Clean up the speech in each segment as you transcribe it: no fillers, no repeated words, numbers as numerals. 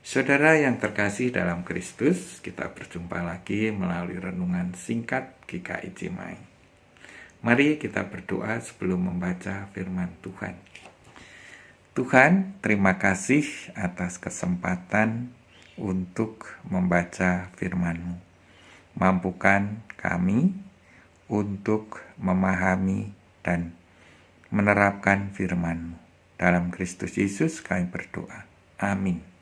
Saudara yang terkasih dalam Kristus, kita berjumpa lagi melalui renungan singkat GKI Cimahi. Mari kita berdoa sebelum membaca firman Tuhan. Tuhan, terima kasih atas kesempatan untuk membaca firman-Mu. Mampukan kami untuk memahami dan menerapkan firman-Mu. Dalam Kristus Yesus kami berdoa. Amin.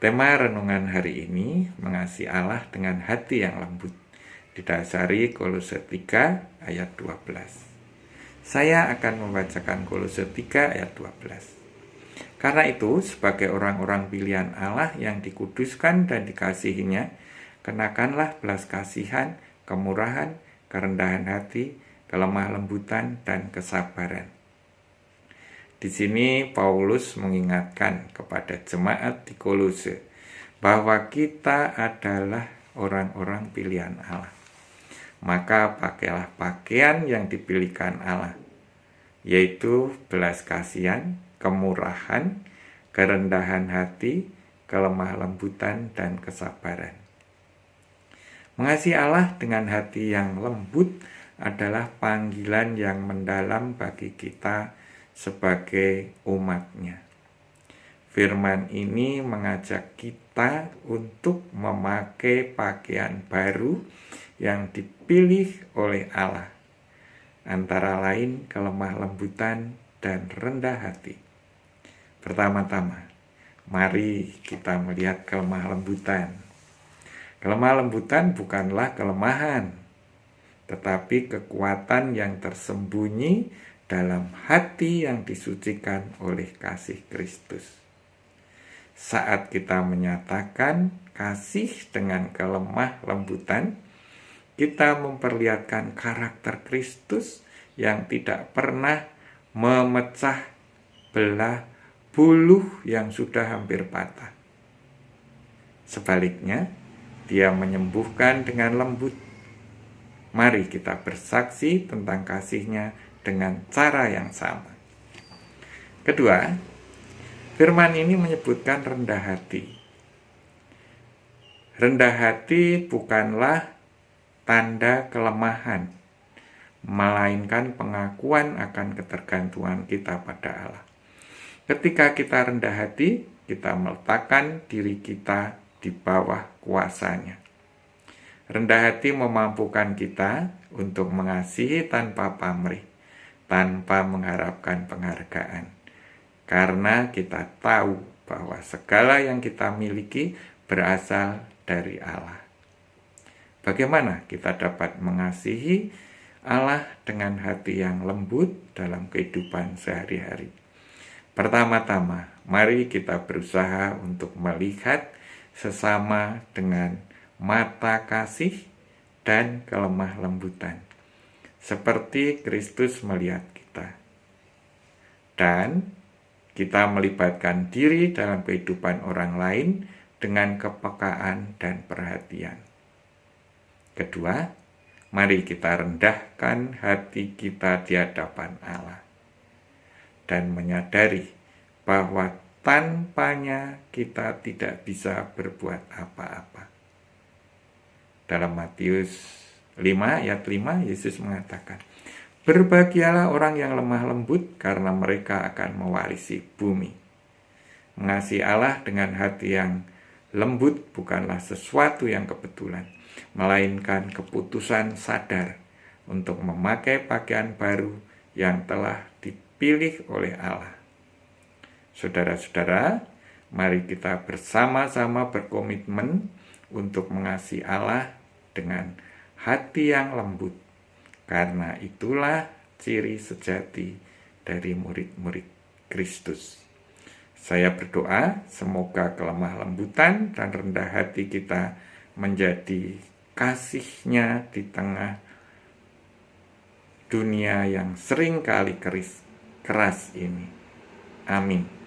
Tema renungan hari ini, mengasihi Allah dengan hati yang lembut, didasari Kolose 3 ayat 12. Saya akan membacakan Kolose 3 ayat 12. Karena itu, sebagai orang-orang pilihan Allah yang dikuduskan dan dikasihinya, kenakanlah belas kasihan, kemurahan, kerendahan hati, kelemah lembutan, dan kesabaran. Di sini Paulus mengingatkan kepada jemaat di Kolose bahwa kita adalah orang-orang pilihan Allah. Maka pakailah pakaian yang dipilihkan Allah, yaitu belas kasihan, kemurahan, kerendahan hati, kelemah lembutan, dan kesabaran. Mengasihi Allah dengan hati yang lembut adalah panggilan yang mendalam bagi kita sebagai umatnya. Firman ini mengajak kita untuk memakai pakaian baru yang dipilih oleh Allah, antara lain kelemah lembutan dan rendah hati. Pertama-tama, mari kita melihat kelemah lembutan. Kelemah lembutan bukanlah kelemahan, tetapi kekuatan yang tersembunyi dalam hati yang disucikan oleh kasih Kristus. Saat kita menyatakan kasih dengan kelemah lembutan, kita memperlihatkan karakter Kristus yang tidak pernah memecah belah buluh yang sudah hampir patah. Sebaliknya, Dia menyembuhkan dengan lembut. Mari kita bersaksi tentang kasih-Nya dengan cara yang sama. Kedua, firman ini menyebutkan rendah hati. Rendah hati bukanlah tanda kelemahan, melainkan pengakuan akan ketergantungan kita pada Allah. Ketika kita rendah hati, kita meletakkan diri kita di bawah kuasa-Nya. Rendah hati memampukan kita untuk mengasihi tanpa pamrih, tanpa mengharapkan penghargaan, karena kita tahu bahwa segala yang kita miliki berasal dari Allah. Bagaimana kita dapat mengasihi Allah dengan hati yang lembut dalam kehidupan sehari-hari? Pertama-tama, mari kita berusaha untuk melihat sesama dengan mata kasih dan kelemah lembutan, seperti Kristus melihat kita. Dan kita melibatkan diri dalam kehidupan orang lain dengan kepekaan dan perhatian. Kedua, mari kita rendahkan hati kita di hadapan Allah dan menyadari bahwa tanpanya kita tidak bisa berbuat apa-apa. Dalam Matius 5 ayat 5, Yesus mengatakan, "Berbahagialah orang yang lemah lembut, karena mereka akan mewarisi bumi." Mengasihi Allah dengan hati yang lembut bukanlah sesuatu yang kebetulan, melainkan keputusan sadar untuk memakai pakaian baru yang telah dipilih oleh Allah. Saudara-saudara, mari kita bersama-sama berkomitmen untuk mengasihi Allah dengan hati yang lembut, karena itulah ciri sejati dari murid-murid Kristus. Saya berdoa semoga kelemah lembutan dan rendah hati kita menjadi kasih-Nya di tengah dunia yang sering kali keras ini. Amin.